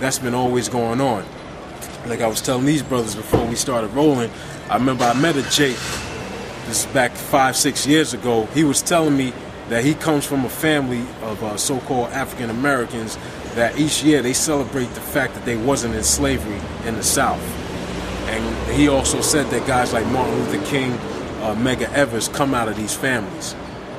that's been always going on. Like I was telling these brothers before we started rolling, I remember I met a Jake, this is back 5-6 years ago. He was telling me that he comes from a family of so-called African Americans that each year they celebrate the fact that they wasn't in slavery in the South. And he also said that guys like Martin Luther King, Medgar Evers come out of these families.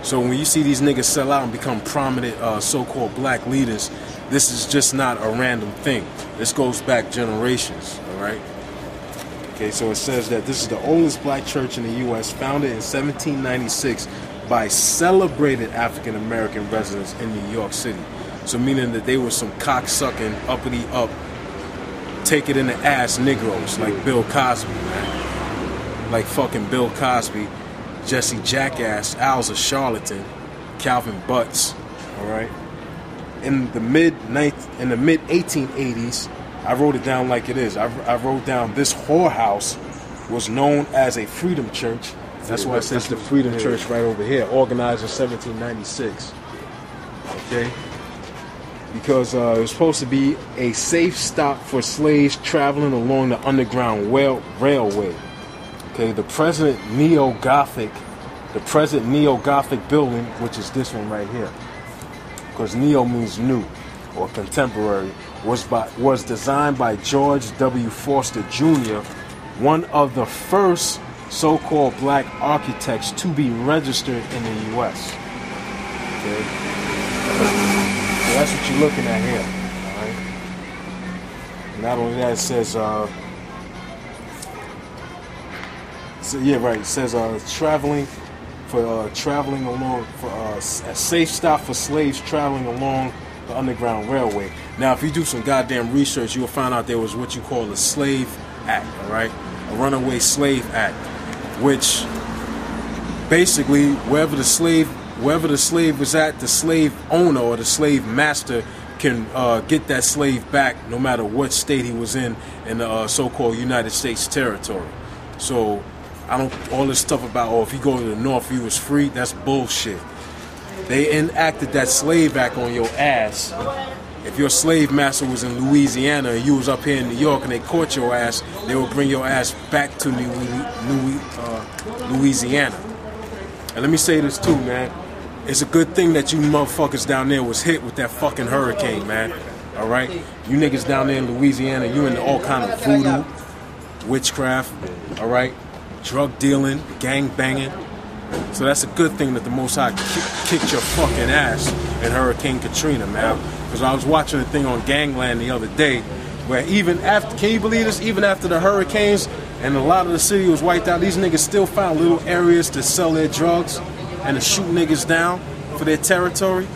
So when you see these niggas sell out and become prominent so-called black leaders, this is just not a random thing. This goes back generations, all right? Okay, so it says that this is the oldest black church in the U.S., founded in 1796 by celebrated African-American residents in New York City. So meaning that they were some cock-sucking, uppity-up, take-it-in-the-ass Negroes like Bill Cosby, man. Like fucking Bill Cosby, Jesse Jackass, Al's a charlatan, Calvin Butts, all right? In the mid 1880s, I wrote it down like it is. I wrote down this whorehouse was known as a freedom church. That's why it says the Freedom Church right over here, organized in 1796. Okay? Because it was supposed to be a safe stop for slaves traveling along the Underground Railway. Okay, the present neo-Gothic building, which is this one right here, because neo means new or contemporary, was designed by George W. Foster Jr., one of the first so-called black architects to be registered in the U.S. Okay, so that's what you're looking at here. All right. Not only that, it says, it says traveling along a safe stop for slaves traveling along the Underground Railway. Now, if you do some goddamn research, you'll find out there was what you call a Slave Act, all right, a Runaway Slave Act, which basically wherever the slave was at, the slave owner or the slave master can get that slave back no matter what state he was in the so-called United States territory. So all this stuff about, if you go to the North, you was free, that's bullshit. They enacted that Slave Act on your ass. If your slave master was in Louisiana and you was up here in New York and they caught your ass, they would bring your ass back to Louisiana. And let me say this too, man. It's a good thing that you motherfuckers down there was hit with that fucking hurricane, man. All right? You niggas down there in Louisiana, you into all kind of voodoo, witchcraft, all right? Drug dealing, gang banging. So that's a good thing that the Most High kicked your fucking ass in Hurricane Katrina, man. Because I was watching a thing on Gangland the other day where even after, can you believe this? Even after the hurricanes and a lot of the city was wiped out, these niggas still found little areas to sell their drugs and to shoot niggas down for their territory.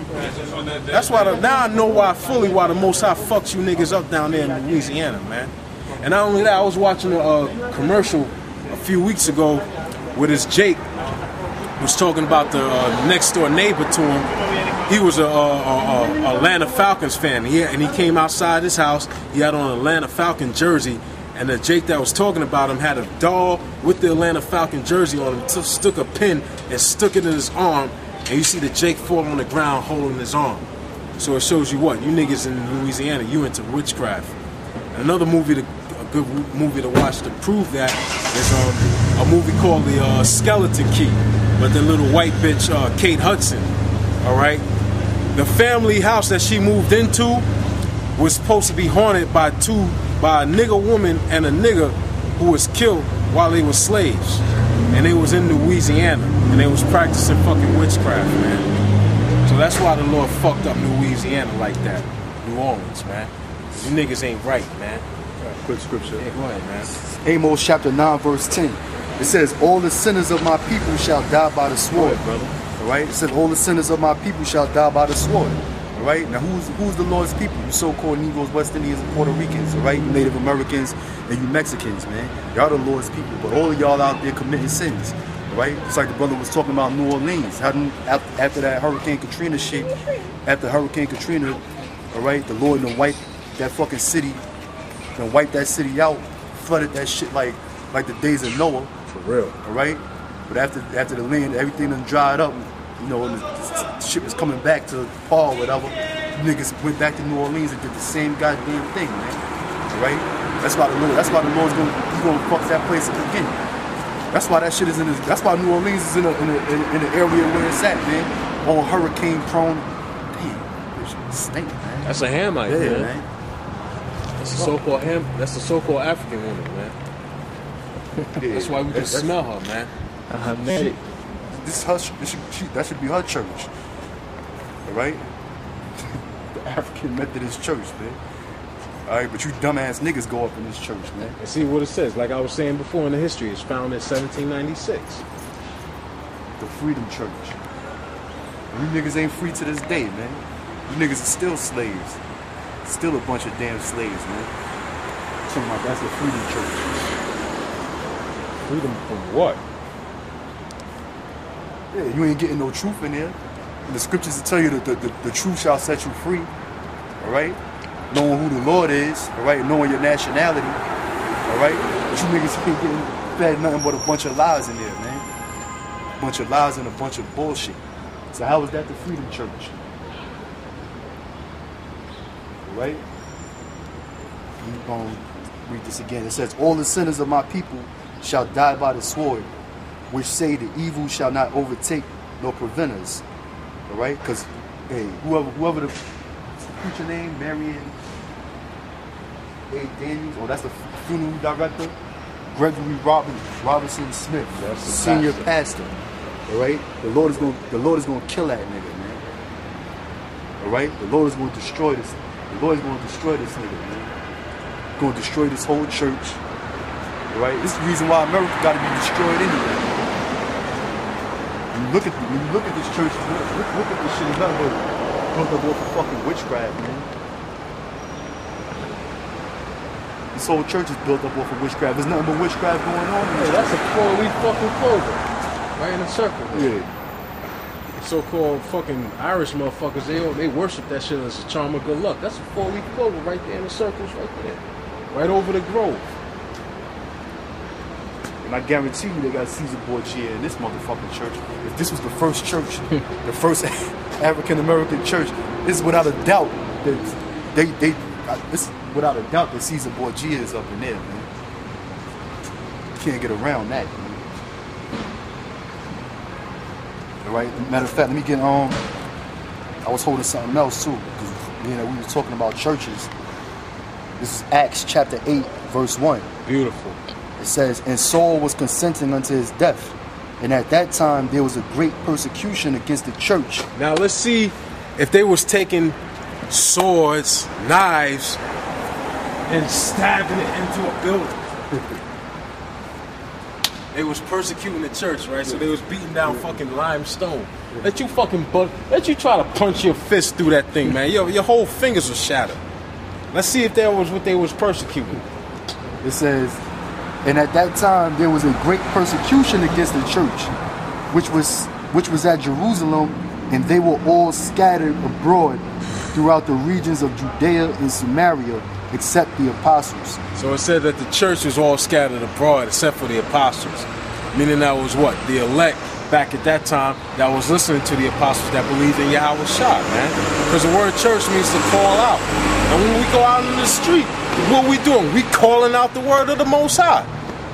That's why, now I know fully why the Most High fucks you niggas up down there in Louisiana, man. And not only that, I was watching a commercial a few weeks ago with this Jake was talking about the next door neighbor to him. He was a Atlanta Falcons fan, and he came outside his house. He had on an Atlanta Falcon jersey, and the Jake that was talking about him had a doll with the Atlanta Falcon jersey on him. Stuck a pin and stuck it in his arm, and you see the Jake fall on the ground holding his arm. So it shows you what you niggas in Louisiana, you into witchcraft. Another movie, a good movie to watch to prove that is a movie called The Skeleton Key. But the little white bitch, Kate Hudson, all right? The family house that she moved into was supposed to be haunted by a nigger woman and a nigger who was killed while they were slaves. And they was in Louisiana, and they was practicing fucking witchcraft, man. So that's why the Lord fucked up Louisiana like that. New Orleans, man. You niggas ain't right, man. Quick scripture. Yeah, go ahead, man. Amos chapter 9, verse 10. It says, all the sinners of my people shall die by the sword. Brother. All right? It says, all the sinners of my people shall die by the sword. All right? Now, who's the Lord's people? You so-called Negroes, West Indians, and Puerto Ricans. All right? You Native Americans and you Mexicans, man. Y'all the Lord's people. But all of y'all out there committing sins. All right? It's like the brother was talking about New Orleans. After that Hurricane Katrina shit, after Hurricane Katrina, all right, the Lord done wiped that fucking city, done wiped that city out, flooded that shit like the days of Noah. For real. All right? But after the land, everything done dried up. you know, and the shit was coming back to Paul, whatever. Niggas went back to New Orleans and did the same goddamn thing, man. Right? That's why the Lord's gonna fuck that place up again. That's why that shit is in this. That's why New Orleans is in the area where it's at, man. All hurricane prone. Damn, this shit stink, man. That's a Hamite, Yeah, man. That's a so-called That's a so-called African woman, man. Yeah. That's why we can smell her, man. This her. That should be her church. All right. The African Methodist Church, man. All right, but you dumbass niggas go up in this church, man. And see what it says. Like I was saying before in the history, it's founded in 1796. The Freedom Church. You niggas ain't free to this day, man. You niggas are still slaves. Still a bunch of damn slaves, man. Talking about that's the Freedom Church. Freedom from what? Yeah, you ain't getting no truth in there. And the scriptures will tell you that the truth shall set you free. All right? Knowing who the Lord is, all right? Knowing your nationality, all right? But you niggas ain't getting fed nothing but a bunch of lies in there, man. A bunch of lies and a bunch of bullshit. So how is that the Freedom Church? All right? I'm going to read this again. It says, all the sinners of my people shall die by the sword, which say the evil shall not overtake nor prevent us. All right? Because, hey, whoever the preacher name, Marion A. Daniels, or that's the funeral director, Gregory Robinson Smith, that's the senior pastor. All right? The Lord is going to kill that nigga, man. All right? The Lord is going to destroy this. The Lord is going to destroy this nigga, man. Going to destroy this whole church. All right? This is the reason why America got to be destroyed anyway. When you look at this church, look at this shit. It's nothing but built up off of fucking witchcraft, man. This whole church is built up off of witchcraft. There's nothing but witchcraft going on. Hey, that's a 4-week fucking clover. Right in a circle. Yeah. So-called fucking Irish motherfuckers, they worship that shit as a charm of good luck. That's a 4-week clover right there in the circles right there. Right over the grove. And I guarantee you they got Caesar Borgia in this motherfucking church. If this was the first church, the first African-American church, this is without a doubt that this is without a doubt that Caesar Borgia is up in there, man. You can't get around that, man. All right. Matter of fact, let me get I was holding something else too, because we were talking about churches. This is Acts chapter 8, verse 1. Beautiful. It says, and Saul was consenting unto his death, and at that time there was a great persecution against the church. Now let's see if they was taking swords, knives, and stabbing it into a building. They was persecuting the church, right? So they was beating down fucking limestone. Let you try to punch your fist through that thing, man. Your whole fingers were shattered. Let's see if that was what they was persecuting. It says, and at that time there was a great persecution against the church, which was at Jerusalem, and they were all scattered abroad throughout the regions of Judea and Samaria, except the apostles. So it said that the church was all scattered abroad except for the apostles. Meaning that was what? The elect back at that time that was listening to the apostles that believed in Yahweh Shah, man. Because the word church means to call out. And when we go out in the street, what we doing? We calling out the word of the Most High.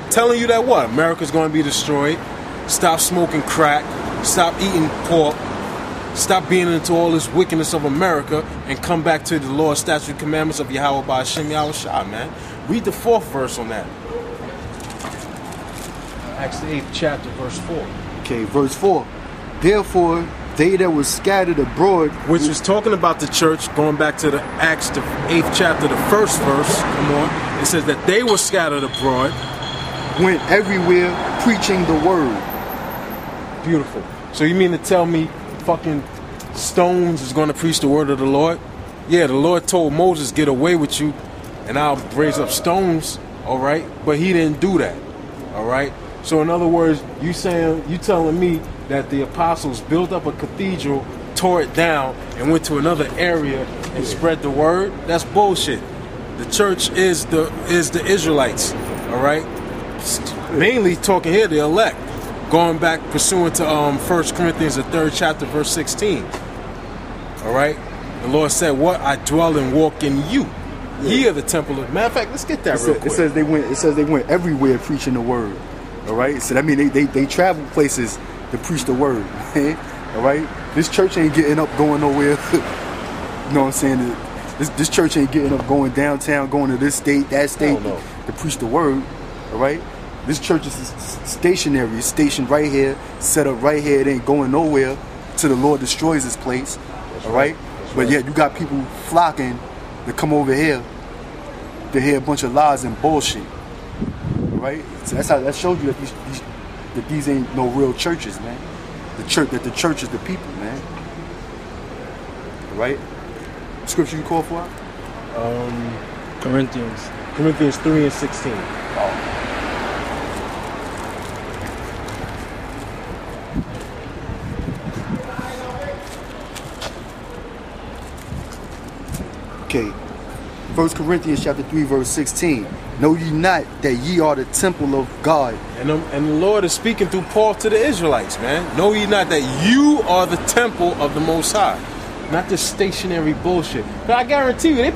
Telling you that what? America's going to be destroyed. Stop smoking crack. Stop eating pork. Stop being into all this wickedness of America and come back to the Lord's statute commandments of Yahweh by Hashem Yahweh Shah, man. Read the 4th verse on that. Acts the 8th chapter, verse 4. Okay, verse 4. Therefore, they that were scattered abroad... Which is talking about the church, going back to the Acts the 8th chapter, the 1st verse. Come on. It says that they were scattered abroad. Went everywhere preaching the word. Beautiful. So you mean to tell me fucking stones is going to preach the word of the Lord? Yeah, the Lord told Moses, get away with you and I'll raise up stones, all right? But he didn't do that, all right? So in other words, you telling me that the apostles built up a cathedral, tore it down, and went to another area and spread the word? That's bullshit. The church is the Israelites, all right? Mainly talking here, the elect. Going back, pursuant to 1 Corinthians, the 3rd chapter, verse 16. All right? The Lord said, what? I dwell and walk in you. Ye are the temple of... Matter of fact, let's get that real quick. It says they went everywhere preaching the word. All right? So that means they travel places to preach the word. All right? This church ain't getting up going nowhere. You know what I'm saying? This church ain't getting up going downtown, going to this state, that state to preach the word. All right? This church is stationary. It's stationed right here, set up right here. It ain't going nowhere till the Lord destroys this place. All right? But yet you got people flocking to come over here to hear a bunch of lies and bullshit. All right? So that shows you that these ain't no real churches, man. The church is the people, man. All right? Scripture you call for? Corinthians 3 and 16. Okay. 1 Corinthians chapter 3 verse 16. Know ye not that ye are the temple of God? And the Lord is speaking through Paul to the Israelites, man. Know ye not that you are the temple of the Most High? Not this stationary bullshit. But I guarantee you, they